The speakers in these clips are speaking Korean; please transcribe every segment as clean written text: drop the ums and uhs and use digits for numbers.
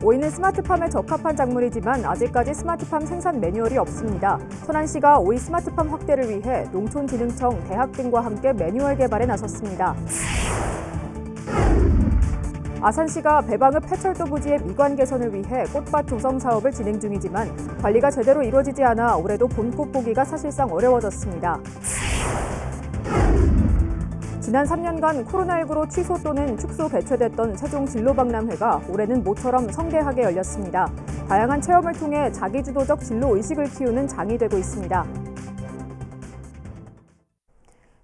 오이는 스마트팜에 적합한 작물이지만 아직까지 스마트팜 생산 매뉴얼이 없습니다. 천안시가 오이 스마트팜 확대를 위해 농촌진흥청, 대학 등과 함께 매뉴얼 개발에 나섰습니다. 아산시가 배방읍 폐철도 부지의 미관 개선을 위해 꽃밭 조성 사업을 진행 중이지만 관리가 제대로 이루어지지 않아 올해도 봄꽃 보기가 사실상 어려워졌습니다. 지난 3년간 코로나19로 취소 또는 축소 개최됐던 세종 진로박람회가 올해는 모처럼 성대하게 열렸습니다. 다양한 체험을 통해 자기주도적 진로 의식을 키우는 장이 되고 있습니다.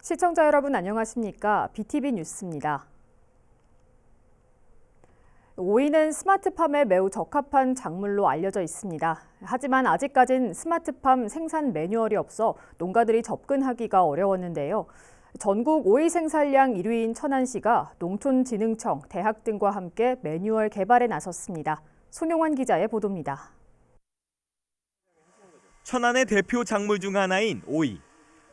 시청자 여러분 안녕하십니까? BTV 뉴스입니다. 오이는 스마트팜에 매우 적합한 작물로 알려져 있습니다. 하지만 아직까진 스마트팜 생산 매뉴얼이 없어 농가들이 접근하기가 어려웠는데요. 전국 오이 생산량 1위인 천안시가 농촌진흥청, 대학 등과 함께 매뉴얼 개발에 나섰습니다. 손용환 기자의 보도입니다. 천안의 대표 작물 중 하나인 오이,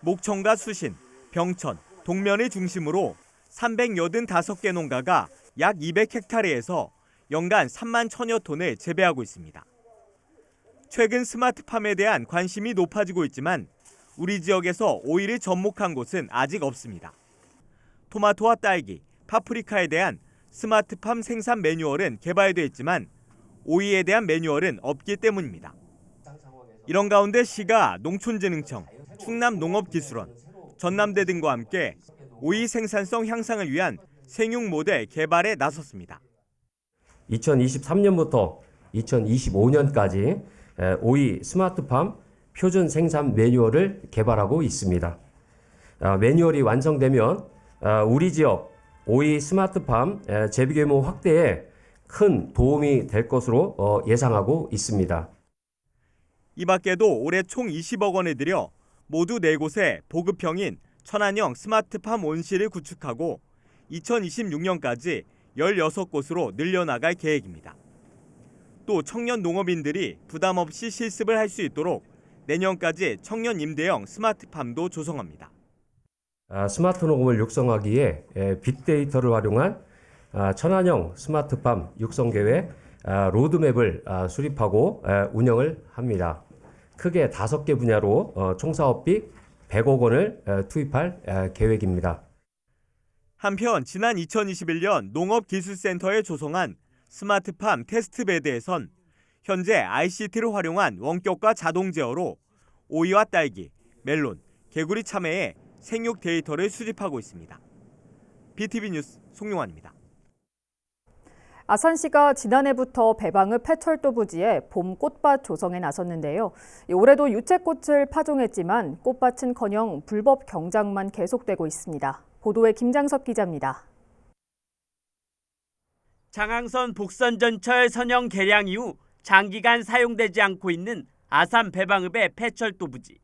목청과 수신, 병천, 동면을 중심으로 385개 농가가 약 200헥타르에서 연간 3만 1,000여 톤을 재배하고 있습니다. 최근 스마트팜에 대한 관심이 높아지고 있지만 우리 지역에서 오이를 접목한 곳은 아직 없습니다. 토마토와 딸기, 파프리카에 대한 스마트팜 생산 매뉴얼은 개발돼 있지만 오이에 대한 매뉴얼은 없기 때문입니다. 이런 가운데 시가 농촌진흥청, 충남농업기술원, 전남대 등과 함께 오이 생산성 향상을 위한 생육 모델 개발에 나섰습니다. 2023년부터 2025년까지 오이 스마트팜 표준 생산 매뉴얼을 개발하고 있습니다. 매뉴얼이 완성되면 우리 지역 오이 스마트팜 재배 규모 확대에 큰 도움이 될 것으로 예상하고 있습니다. 이 밖에도 올해 총 20억 원을 들여 모두 4곳에 보급형인 천안형 스마트팜 온실을 구축하고 2026년까지 16곳으로 늘려나갈 계획입니다. 또 청년 농업인들이 부담 없이 실습을 할 수 있도록 내년까지 청년 임대형 스마트팜도 조성합니다. 스마트 농업을 육성하기에 빅데이터를 활용한 천안형 스마트팜 육성 계획 로드맵을 수립하고 운영을 합니다. 크게 5개 분야로 총 사업비 100억 원을 투입할 계획입니다. 한편 지난 2021년 농업기술센터에 조성한 스마트팜 테스트베드에선 현재 ICT를 활용한 원격과 자동 제어로 오이와 딸기, 멜론, 개구리 참외의 생육 데이터를 수집하고 있습니다. BTV 뉴스 송용환입니다. 아산시가 지난해부터 배방읍 폐철도 부지에 봄 꽃밭 조성에 나섰는데요. 올해도 유채꽃을 파종했지만 꽃밭은커녕 불법 경작만 계속되고 있습니다. 보도에 김장섭 기자입니다. 장항선 복선전철 선형 개량 이후 장기간 사용되지 않고 있는 아산 배방읍의 폐철도 부지.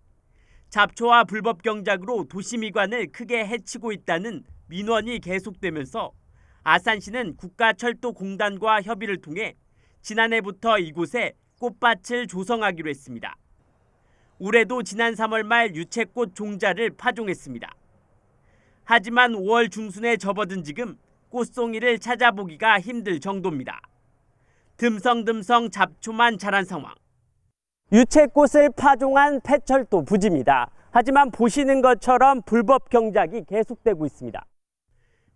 잡초와 불법 경작으로 도시미관을 크게 해치고 있다는 민원이 계속되면서 아산시는 국가철도공단과 협의를 통해 지난해부터 이곳에 꽃밭을 조성하기로 했습니다. 올해도 지난 3월 말 유채꽃 종자를 파종했습니다. 하지만 5월 중순에 접어든 지금 꽃송이를 찾아보기가 힘들 정도입니다. 듬성듬성 잡초만 자란 상황. 유채꽃을 파종한 폐철도 부지입니다. 하지만 보시는 것처럼 불법 경작이 계속되고 있습니다.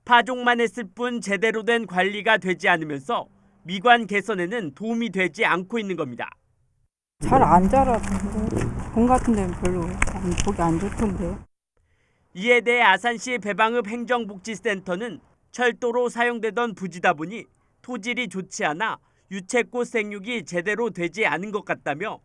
파종만 했을 뿐 제대로 된 관리가 되지 않으면서 미관 개선에는 도움이 되지 않고 있는 겁니다. 잘 안 자라서 봄 같은 데는 별로 보기 안 좋던데. 이에 대해 아산시 배방읍 행정복지센터는 철도로 사용되던 부지다 보니 토질이 좋지 않아 유채꽃 생육이 제대로 되지 않은 것 같다며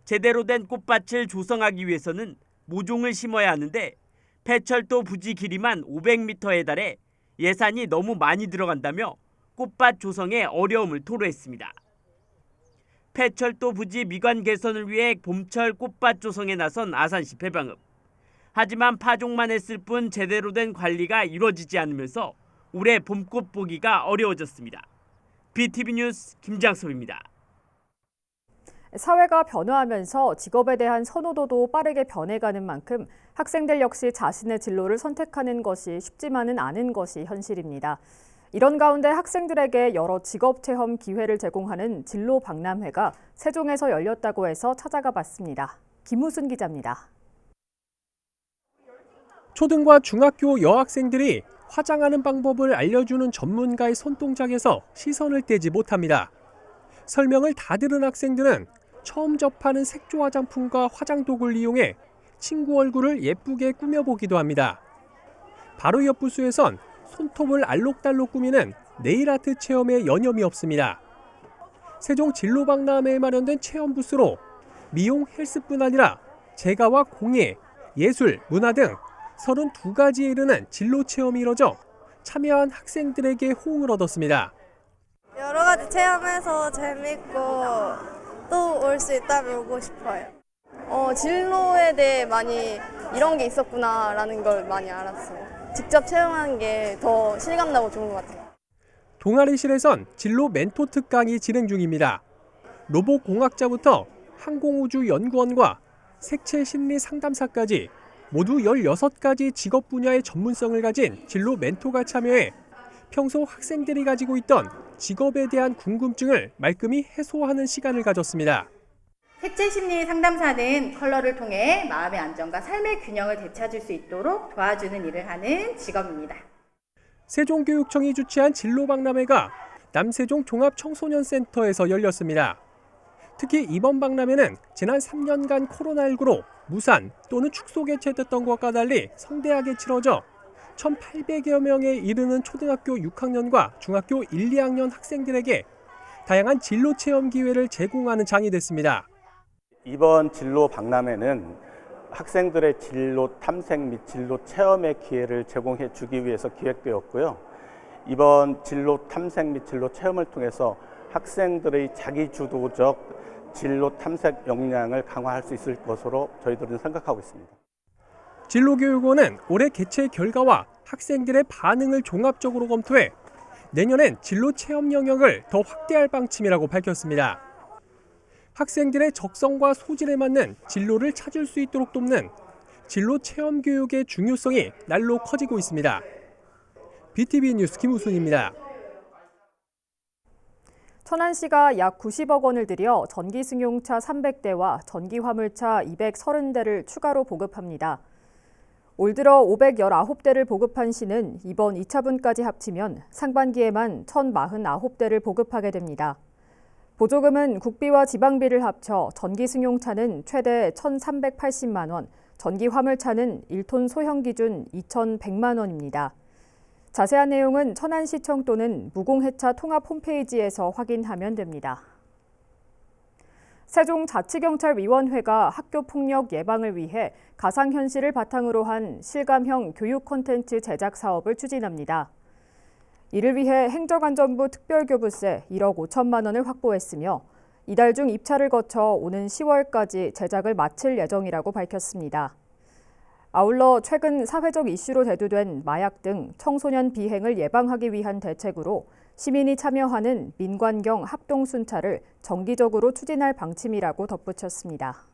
제대로 된 꽃밭을 조성하기 위해서는 모종을 심어야 하는데 폐철도 부지 길이만 500m에 달해 예산이 너무 많이 들어간다며 꽃밭 조성에 어려움을 토로했습니다. 폐철도 부지 미관 개선을 위해 봄철 꽃밭 조성에 나선 아산시 배방읍. 하지만 파종만 했을 뿐 제대로 된 관리가 이루어지지 않으면서 올해 봄꽃 보기가 어려워졌습니다. BTV 뉴스 김장섭입니다. 사회가 변화하면서 직업에 대한 선호도도 빠르게 변해가는 만큼 학생들 역시 자신의 진로를 선택하는 것이 쉽지만은 않은 것이 현실입니다. 이런 가운데 학생들에게 여러 직업 체험 기회를 제공하는 진로 박람회가 세종에서 열렸다고 해서 찾아가 봤습니다. 김우순 기자입니다. 초등과 중학교 여학생들이 화장하는 방법을 알려주는 전문가의 손동작에서 시선을 떼지 못합니다. 설명을 다 들은 학생들은 처음 접하는 색조 화장품과 화장도구를 이용해 친구 얼굴을 예쁘게 꾸며보기도 합니다. 바로 옆 부스에선 손톱을 알록달록 꾸미는 네일아트 체험에 여념이 없습니다. 세종 진로박람회에 마련된 체험 부스로 미용, 헬스뿐 아니라 제과와 공예, 예술, 문화 등 32가지에 이르는 진로 체험이 이뤄져 참여한 학생들에게 호응을 얻었습니다. 여러 가지 체험해서 재밌고 또 올 수 있다면 오고 싶어요. 진로에 대해 많이 이런 게 있었구나라는 걸 많이 알았어요. 직접 체험하는 게 더 실감나고 좋은 것 같아요. 동아리실에선 진로 멘토 특강이 진행 중입니다. 로봇공학자부터 항공우주연구원과 색채 심리 상담사까지 모두 16가지 직업 분야의 전문성을 가진 진로 멘토가 참여해 평소 학생들이 가지고 있던 직업에 대한 궁금증을 말끔히 해소하는 시간을 가졌습니다. 색채 심리 상담사는 컬러를 통해 마음의 안정과 삶의 균형을 되찾을 수 있도록 도와주는 일을 하는 직업입니다. 세종교육청이 주최한 진로박람회가 남세종 종합청소년센터에서 열렸습니다. 특히 이번 박람회는 지난 3년간 코로나19로 무산 또는 축소 개최됐던 것과 달리 성대하게 치러져 1,800여 명에 이르는 초등학교 6학년과 중학교 1, 2학년 학생들에게 다양한 진로 체험 기회를 제공하는 장이 됐습니다. 이번 진로 박람회는 학생들의 진로 탐색 및 진로 체험의 기회를 제공해 주기 위해서 기획되었고요. 이번 진로 탐색 및 진로 체험을 통해서 학생들의 자기주도적 진로 탐색 역량을 강화할 수 있을 것으로 저희들은 생각하고 있습니다. 진로교육원은 올해 개최 결과와 학생들의 반응을 종합적으로 검토해 내년엔 진로 체험 영역을 더 확대할 방침이라고 밝혔습니다. 학생들의 적성과 소질에 맞는 진로를 찾을 수 있도록 돕는 진로 체험 교육의 중요성이 날로 커지고 있습니다. BTV 뉴스 김우순입니다. 천안시가 약 90억 원을 들여 전기승용차 300대와 전기화물차 230대를 추가로 보급합니다. 올 들어 519대를 보급한 시는 이번 2차분까지 합치면 상반기에만 1,049대를 보급하게 됩니다. 보조금은 국비와 지방비를 합쳐 전기승용차는 최대 1,380만 원, 전기화물차는 1톤 소형 기준 2,100만 원입니다. 자세한 내용은 천안시청 또는 무공해차 통합 홈페이지에서 확인하면 됩니다. 세종자치경찰위원회가 학교폭력 예방을 위해 가상현실을 바탕으로 한 실감형 교육 콘텐츠 제작 사업을 추진합니다. 이를 위해 행정안전부 특별교부세 1억 5천만 원을 확보했으며 이달 중 입찰을 거쳐 오는 10월까지 제작을 마칠 예정이라고 밝혔습니다. 아울러 최근 사회적 이슈로 대두된 마약 등 청소년 비행을 예방하기 위한 대책으로 시민이 참여하는 민관경 합동순찰을 정기적으로 추진할 방침이라고 덧붙였습니다.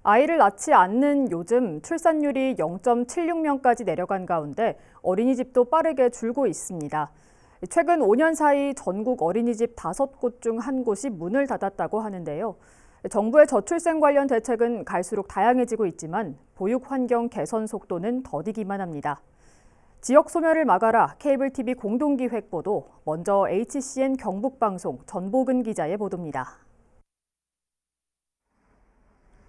아이를 낳지 않는 요즘 출산율이 0.76명까지 내려간 가운데 어린이집도 빠르게 줄고 있습니다. 최근 5년 사이 전국 어린이집 5곳 중 1곳이 문을 닫았다고 하는데요. 정부의 저출생 관련 대책은 갈수록 다양해지고 있지만 보육 환경 개선 속도는 더디기만 합니다. 지역 소멸을 막아라 케이블 TV 공동기획 보도, 먼저 HCN 경북방송 전보근 기자의 보도입니다.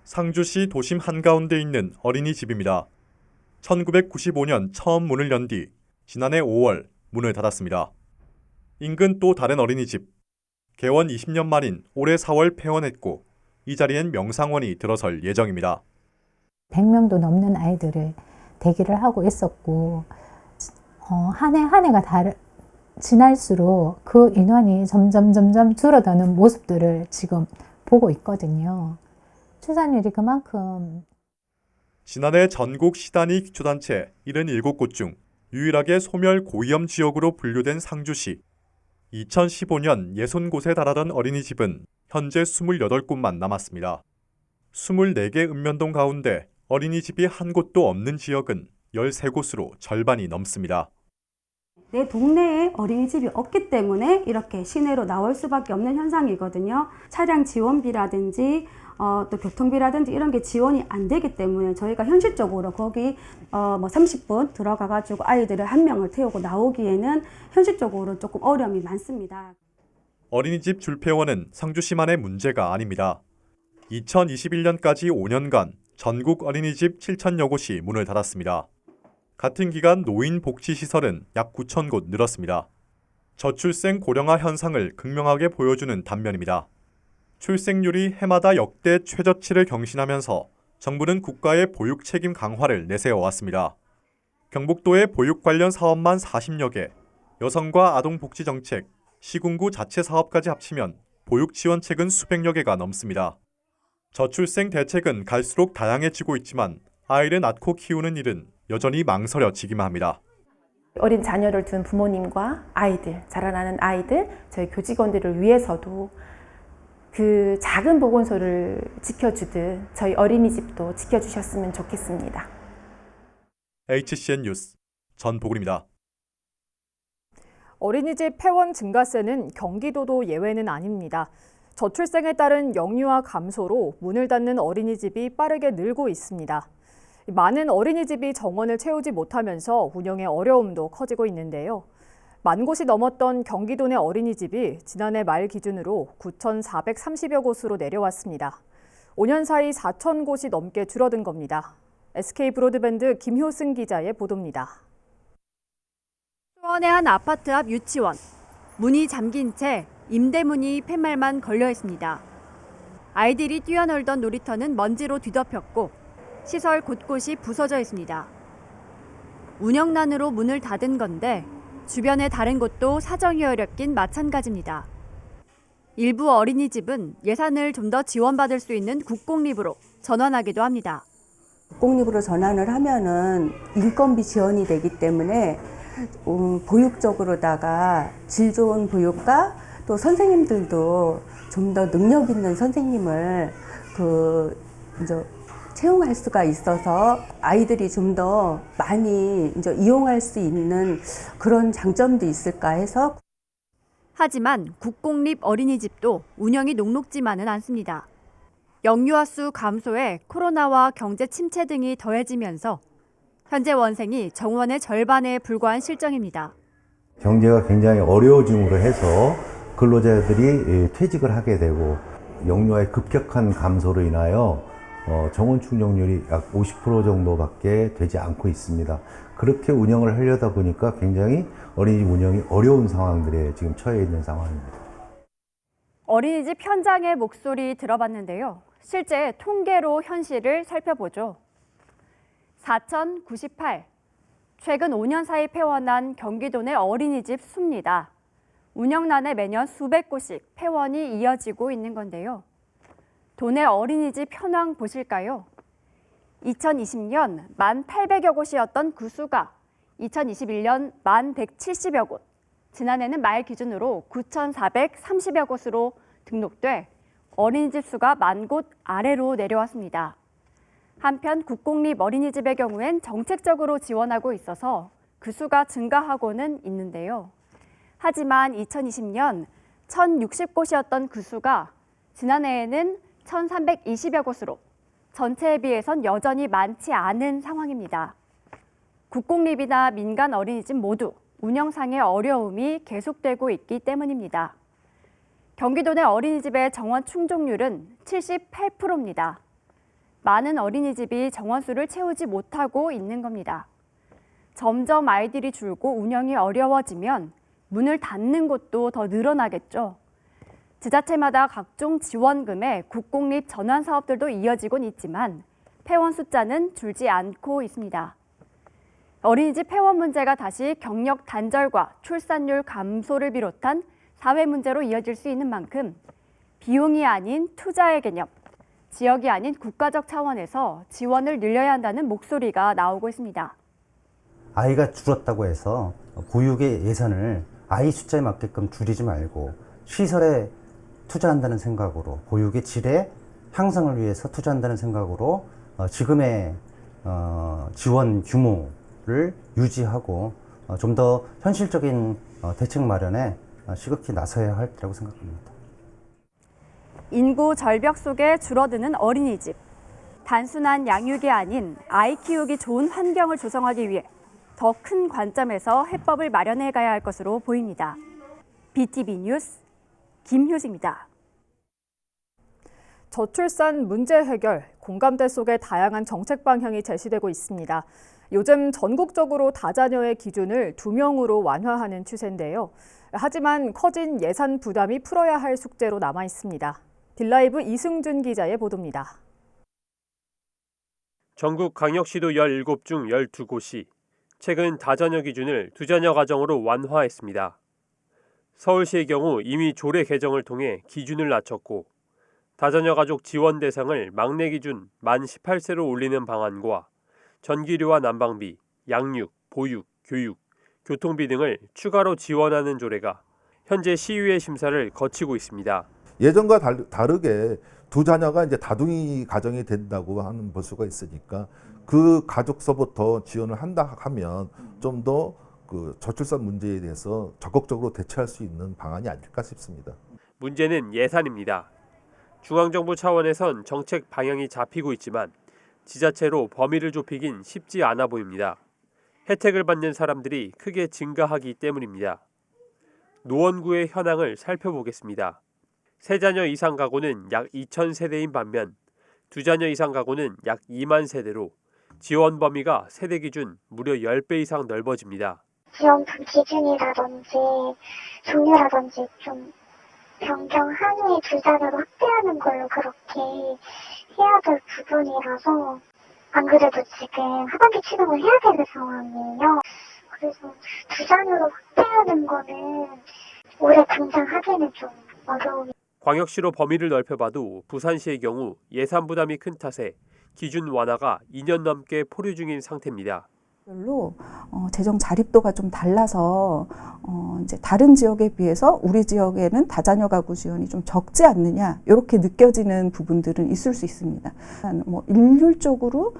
상주시 도심 한가운데 있는 어린이집입니다. 1995년 처음 문을 연 뒤 지난해 5월 문을 닫았습니다. 인근 또 다른 어린이집, 개원 20년 만인 올해 4월 폐원했고 이 자리엔 명상원이 들어설 예정입니다. 100명도 넘는 아이들을 대기를 하고 있었고 한 해가 지날수록 그 인원이 점점 줄어드는 모습들을 지금 보고 있거든요. 출산율이 그만큼 지난해 전국 시단위 기초단체 77곳 중 유일하게 소멸 고위험 지역으로 분류된 상주시. 2015년 60곳에 달하던 어린이집은 현재 28곳만 남았습니다. 24개 읍면동 가운데 어린이집이 한 곳도 없는 지역은 13곳으로 절반이 넘습니다. 내 동네에 어린이집이 없기 때문에 이렇게 시내로 나올 수밖에 없는 현상이거든요. 차량 지원비라든지 또 교통비라든지 이런 게 지원이 안 되기 때문에 저희가 현실적으로 거기 30분 들어가가지고 아이들을 한 명을 태우고 나오기에는 현실적으로 조금 어려움이 많습니다. 어린이집 줄폐원은 상주시만의 문제가 아닙니다. 2021년까지 5년간 전국 어린이집 7,000여 곳이 문을 닫았습니다. 같은 기간 노인 복지시설은 약 9,000곳 늘었습니다. 저출생 고령화 현상을 극명하게 보여주는 단면입니다. 출생률이 해마다 역대 최저치를 경신하면서 정부는 국가의 보육 책임 강화를 내세워왔습니다. 경북도의 보육 관련 사업만 40여 개, 여성과 아동복지 정책, 시군구 자체 사업까지 합치면 보육 지원책은 수백여 개가 넘습니다. 저출생 대책은 갈수록 다양해지고 있지만 아이를 낳고 키우는 일은 여전히 망설여지기만 합니다. 어린 자녀를 둔 부모님과 아이들, 자라나는 아이들, 저희 교직원들을 위해서도 그 작은 보건소를 지켜주듯 저희 어린이집도 지켜주셨으면 좋겠습니다. HCN 뉴스 전보글입니다. 어린이집 폐원 증가세는 경기도도 예외는 아닙니다. 저출생에 따른 영유아 감소로 문을 닫는 어린이집이 빠르게 늘고 있습니다. 많은 어린이집이 정원을 채우지 못하면서 운영의 어려움도 커지고 있는데요. 10,000곳이 넘었던 경기도 내 어린이집이 지난해 말 기준으로 9,430여 곳으로 내려왔습니다. 5년 사이 4,000곳이 넘게 줄어든 겁니다. SK 브로드밴드 김효승 기자의 보도입니다. 수원의 한 아파트 앞 유치원. 문이 잠긴 채 임대문이 팻말만 걸려 있습니다. 아이들이 뛰어놀던 놀이터는 먼지로 뒤덮였고 시설 곳곳이 부서져 있습니다. 운영난으로 문을 닫은 건데 주변의 다른 곳도 사정이 어렵긴 마찬가지입니다. 일부 어린이집은 예산을 좀 더 지원받을 수 있는 국공립으로 전환하기도 합니다. 국공립으로 전환을 하면은 인건비 지원이 되기 때문에 보육적으로다가 질 좋은 보육과 또 선생님들도 좀 더 능력 있는 선생님을 채용할 수가 있어서 아이들이 좀 더 많이 이용할 수 있는 그런 장점도 있을까 해서. 하지만 국공립 어린이집도 운영이 녹록지만은 않습니다. 영유아 수 감소에 코로나와 경제 침체 등이 더해지면서 현재 원생이 정원의 절반에 불과한 실정입니다. 경제가 굉장히 어려워짐으로 해서 근로자들이 퇴직을 하게 되고 영유아의 급격한 감소로 인하여 정원 충족률이 약 50% 정도밖에 되지 않고 있습니다. 그렇게 운영을 하려다 보니까 굉장히 어린이집 운영이 어려운 상황들에 지금 처해 있는 상황입니다. 어린이집 현장의 목소리 들어봤는데요. 실제 통계로 현실을 살펴보죠. 4,098. 최근 5년 사이 폐원한 경기도 내 어린이집 수입니다. 운영난에 매년 수백 곳씩 폐원이 이어지고 있는 건데요. 도내 어린이집 현황 보실까요? 2020년 1,800여 곳이었던 그 수가 2021년 1,170여 곳, 지난해는 말 기준으로 9,430여 곳으로 등록돼 어린이집 수가 10,000곳 아래로 내려왔습니다. 한편 국공립 어린이집의 경우엔 정책적으로 지원하고 있어서 그 수가 증가하고는 있는데요. 하지만 2020년 1,060곳이었던 그 수가 지난해에는 1,320여 곳으로 전체에 비해선 여전히 많지 않은 상황입니다. 국공립이나 민간 어린이집 모두 운영상의 어려움이 계속되고 있기 때문입니다. 경기도 내 어린이집의 정원 충족률은 78%입니다. 많은 어린이집이 정원수를 채우지 못하고 있는 겁니다. 점점 아이들이 줄고 운영이 어려워지면 문을 닫는 곳도 더 늘어나겠죠. 지자체마다 각종 지원금의 국공립 전환 사업들도 이어지곤 있지만 폐원 숫자는 줄지 않고 있습니다. 어린이집 폐원 문제가 다시 경력 단절과 출산율 감소를 비롯한 사회 문제로 이어질 수 있는 만큼 비용이 아닌 투자의 개념, 지역이 아닌 국가적 차원에서 지원을 늘려야 한다는 목소리가 나오고 있습니다. 아이가 줄었다고 해서 보육의 예산을 아이 숫자에 맞게끔 줄이지 말고 시설에 투자한다는 생각으로, 보육의 질의 향상을 위해서 투자한다는 생각으로 지금의 지원 규모를 유지하고 좀 더 현실적인 대책 마련에 시급히 나서야 할 때라고 생각합니다. 인구 절벽 속에 줄어드는 어린이집. 단순한 양육이 아닌 아이 키우기 좋은 환경을 조성하기 위해 더 큰 관점에서 해법을 마련해 가야 할 것으로 보입니다. BTV 뉴스 김효지입니다. 저출산 문제 해결, 공감대 속에 다양한 정책 방향이 제시되고 있습니다. 요즘 전국적으로 다자녀의 기준을 2명으로 완화하는 추세인데요. 하지만 커진 예산 부담이 풀어야 할 숙제로 남아 있습니다. 딜라이브 이승준 기자의 보도입니다. 전국 광역시도 17 중 12곳이 최근 다자녀 기준을 2자녀 가정으로 완화했습니다. 서울시의 경우 이미 조례 개정을 통해 기준을 낮췄고 다자녀 가족 지원 대상을 막내 기준 만 18세로 올리는 방안과 전기료와 난방비, 양육, 보육, 교육, 교통비 등을 추가로 지원하는 조례가 현재 시의회 심사를 거치고 있습니다. 예전과 다르게 2자녀가 이제 다둥이 가정이 된다고 하는 볼 수가 있으니까 그 가족서부터 지원을 한다 하면 좀 더 그 저출산 문제에 대해서 적극적으로 대처할 수 있는 방안이 아닐까 싶습니다. 문제는 예산입니다. 중앙정부 차원에선 정책 방향이 잡히고 있지만 지자체로 범위를 좁히긴 쉽지 않아 보입니다. 혜택을 받는 사람들이 크게 증가하기 때문입니다. 노원구의 현황을 살펴보겠습니다. 3자녀 이상 가구는 약 2,000세대인 반면 2자녀 이상 가구는 약 2만 세대로 지원 범위가 세대 기준 무려 10배 이상 넓어집니다. 지원금 기준이라든지 종류라든지 좀 변경한 후에 2자녀로 확대하는 걸로 그렇게 해야 될 부분이라서 안 그래도 지금 하반기 취급을 해야 되는 상황이에요. 그래서 2자녀로 확대하는 거는 올해 당장 하기는 좀 어려움이. 광역시로 범위를 넓혀봐도 부산시의 경우 예산 부담이 큰 탓에 기준 완화가 2년 넘게 포류 중인 상태입니다. 별로 재정 자립도가 좀 달라서 이제 다른 지역에 비해서 우리 지역에는 다자녀 가구 지원이 좀 적지 않느냐 이렇게 느껴지는 부분들은 있을 수 있습니다. 뭐 일률적으로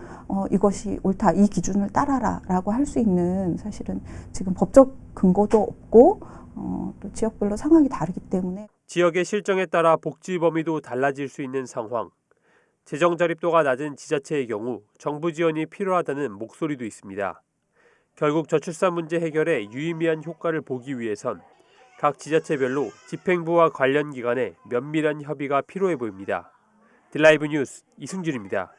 이것이 옳다, 이 기준을 따라라라고 할 수 있는 사실은 지금 법적 근거도 없고 또 지역별로 상황이 다르기 때문에 지역의 실정에 따라 복지 범위도 달라질 수 있는 상황. 재정 자립도가 낮은 지자체의 경우 정부 지원이 필요하다는 목소리도 있습니다. 결국 저출산 문제 해결에 유의미한 효과를 보기 위해선 각 지자체별로 집행부와 관련 기관의 면밀한 협의가 필요해 보입니다. 딜라이브 뉴스 이승준입니다.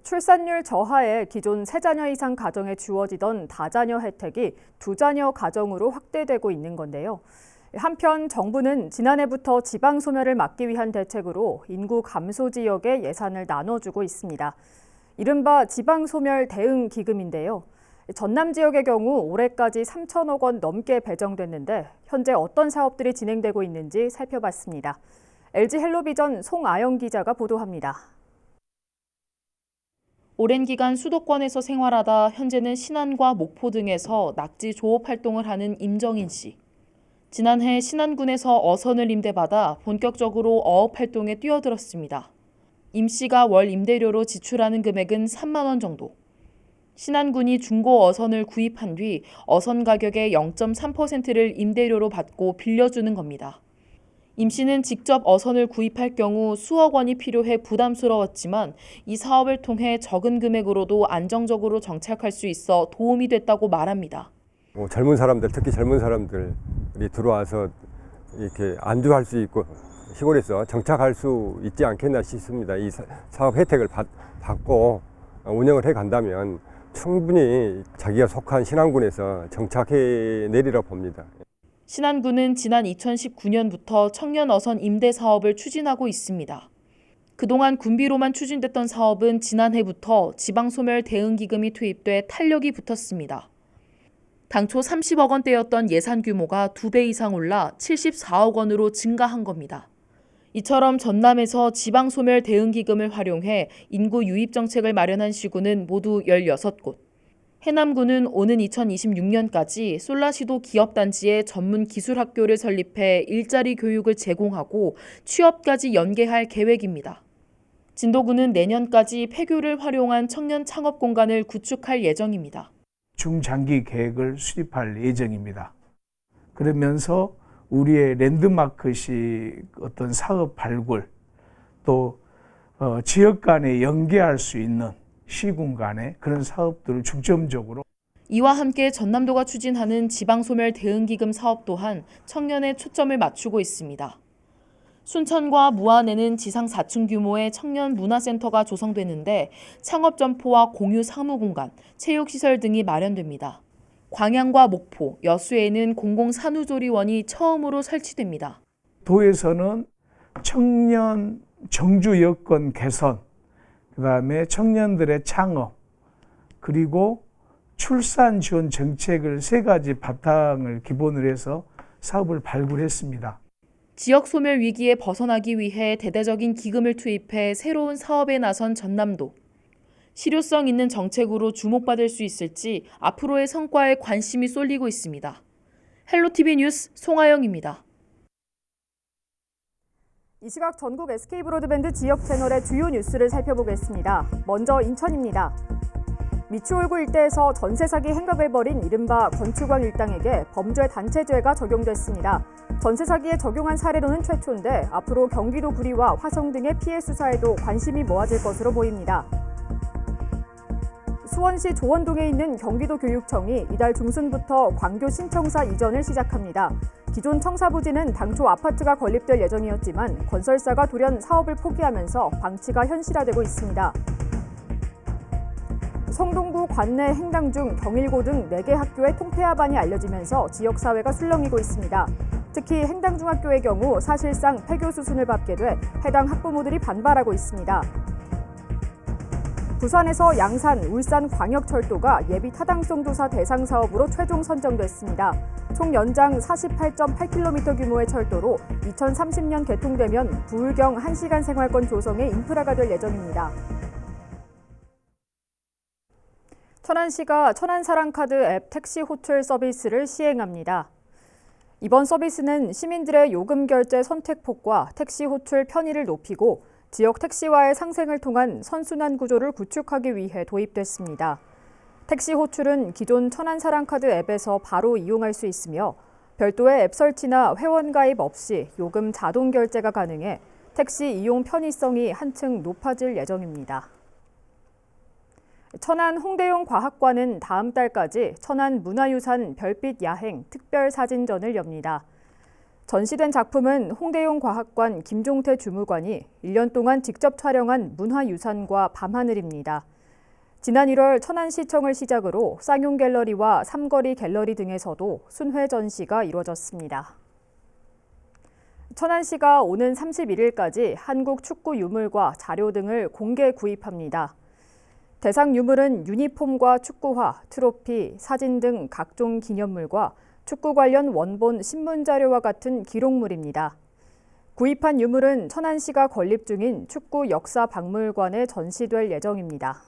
출산율 저하에 기존 3자녀 이상 가정에 주어지던 다자녀 혜택이 2자녀 가정으로 확대되고 있는 건데요. 한편 정부는 지난해부터 지방 소멸을 막기 위한 대책으로 인구 감소 지역에 예산을 나눠주고 있습니다. 이른바 지방 소멸 대응 기금인데요. 전남 지역의 경우 올해까지 3천억 원 넘게 배정됐는데 현재 어떤 사업들이 진행되고 있는지 살펴봤습니다. LG 헬로비전 송아영 기자가 보도합니다. 오랜 기간 수도권에서 생활하다 현재는 신안과 목포 등에서 낙지 조업 활동을 하는 임정인 씨. 지난해 신안군에서 어선을 임대받아 본격적으로 어업 활동에 뛰어들었습니다. 임 씨가 월 임대료로 지출하는 금액은 3만 원 정도. 신안군이 중고 어선을 구입한 뒤 어선 가격의 0.3%를 임대료로 받고 빌려주는 겁니다. 임 씨는 직접 어선을 구입할 경우 수억 원이 필요해 부담스러웠지만 이 사업을 통해 적은 금액으로도 안정적으로 정착할 수 있어 도움이 됐다고 말합니다. 젊은 사람들, 특히 젊은 사람들이 들어와서 이렇게 안주할 수 있고 시골에서 정착할 수 있지 않겠나 싶습니다. 이 사업 혜택을 받고 운영을 해 간다면 충분히 자기가 속한 신안군에서 정착해 내리라 봅니다. 신안군은 지난 2019년부터 청년 어선 임대 사업을 추진하고 있습니다. 그동안 군비로만 추진됐던 사업은 지난해부터 지방소멸 대응기금이 투입돼 탄력이 붙었습니다. 당초 30억 원대였던 예산 규모가 2배 이상 올라 74억 원으로 증가한 겁니다. 이처럼 전남에서 지방소멸 대응기금을 활용해 인구 유입 정책을 마련한 시구는 모두 16곳. 해남군은 오는 2026년까지 솔라시도 기업단지에 전문 기술학교를 설립해 일자리 교육을 제공하고 취업까지 연계할 계획입니다. 진도군은 내년까지 폐교를 활용한 청년 창업 공간을 구축할 예정입니다. 중장기 계획을 수립할 예정입니다. 그러면서 우리의 랜드마크시 어떤 사업 발굴 또 지역 간에 연계할 수 있는 시군 간의 그런 사업들을 중점적으로 이와 함께 전남도가 추진하는 지방소멸 대응기금 사업 또한 청년에 초점을 맞추고 있습니다. 순천과 무안에는 지상 4층 규모의 청년 문화센터가 조성되는데 창업점포와 공유 사무공간, 체육시설 등이 마련됩니다. 광양과 목포, 여수에는 공공산후조리원이 처음으로 설치됩니다. 도에서는 청년 정주 여건 개선, 그다음에 청년들의 창업, 그리고 출산 지원 정책을 3가지 바탕을 기본으로 해서 사업을 발굴했습니다. 지역 소멸 위기에 벗어나기 위해 대대적인 기금을 투입해 새로운 사업에 나선 전남도. 실효성 있는 정책으로 주목받을 수 있을지 앞으로의 성과에 관심이 쏠리고 있습니다. 헬로티비 뉴스 송하영입니다. 이 시각 전국 SK브로드밴드 지역 채널의 주요 뉴스를 살펴보겠습니다. 먼저 인천입니다. 미추홀구 일대에서 전세 사기 행각을 벌인 이른바 권추광 일당에게 범죄 단체죄가 적용됐습니다. 전세 사기에 적용한 사례로는 최초인데 앞으로 경기도 구리와 화성 등의 피해 수사에도 관심이 모아질 것으로 보입니다. 수원시 조원동에 있는 경기도 교육청이 이달 중순부터 광교 신청사 이전을 시작합니다. 기존 청사 부지는 당초 아파트가 건립될 예정이었지만 건설사가 돌연 사업을 포기하면서 방치가 현실화되고 있습니다. 성동구 관내 행당 중 경일고 등 4개 학교의 통폐합안이 알려지면서 지역사회가 술렁이고 있습니다. 특히 행당중학교의 경우 사실상 폐교 수순을 밟게 돼 해당 학부모들이 반발하고 있습니다. 부산에서 양산, 울산 광역철도가 예비 타당성 조사 대상 사업으로 최종 선정됐습니다. 총 연장 48.8km 규모의 철도로 2030년 개통되면 부울경 1시간 생활권 조성의 인프라가 될 예정입니다. 천안시가 천안사랑카드 앱 택시 호출 서비스를 시행합니다. 이번 서비스는 시민들의 요금 결제 선택폭과 택시 호출 편의를 높이고 지역 택시와의 상생을 통한 선순환 구조를 구축하기 위해 도입됐습니다. 택시 호출은 기존 천안사랑카드 앱에서 바로 이용할 수 있으며 별도의 앱 설치나 회원 가입 없이 요금 자동 결제가 가능해 택시 이용 편의성이 한층 높아질 예정입니다. 천안 홍대용 과학관은 다음 달까지 천안 문화유산 별빛 야행 특별 사진전을 엽니다. 전시된 작품은 홍대용 과학관 김종태 주무관이 1년 동안 직접 촬영한 문화유산과 밤하늘입니다. 지난 1월 천안시청을 시작으로 쌍용 갤러리와 삼거리 갤러리 등에서도 순회 전시가 이루어졌습니다. 천안시가 오는 31일까지 한국 축구 유물과 자료 등을 공개 구입합니다. 대상 유물은 유니폼과 축구화, 트로피, 사진 등 각종 기념물과 축구 관련 원본 신문자료와 같은 기록물입니다. 구입한 유물은 천안시가 건립 중인 축구 역사 박물관에 전시될 예정입니다.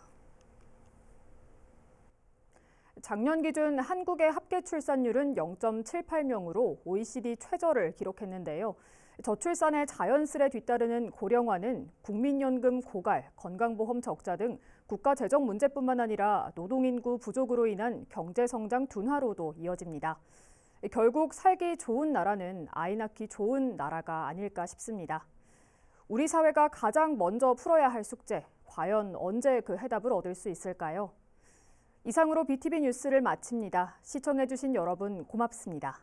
작년 기준 한국의 합계 출산율은 0.78명으로 OECD 최저를 기록했는데요. 저출산의 자연스레 뒤따르는 고령화는 국민연금 고갈, 건강보험 적자 등 국가 재정 문제뿐만 아니라 노동인구 부족으로 인한 경제성장 둔화로도 이어집니다. 결국 살기 좋은 나라는 아이 낳기 좋은 나라가 아닐까 싶습니다. 우리 사회가 가장 먼저 풀어야 할 숙제, 과연 언제 그 해답을 얻을 수 있을까요? 이상으로 BTV 뉴스를 마칩니다. 시청해주신 여러분 고맙습니다.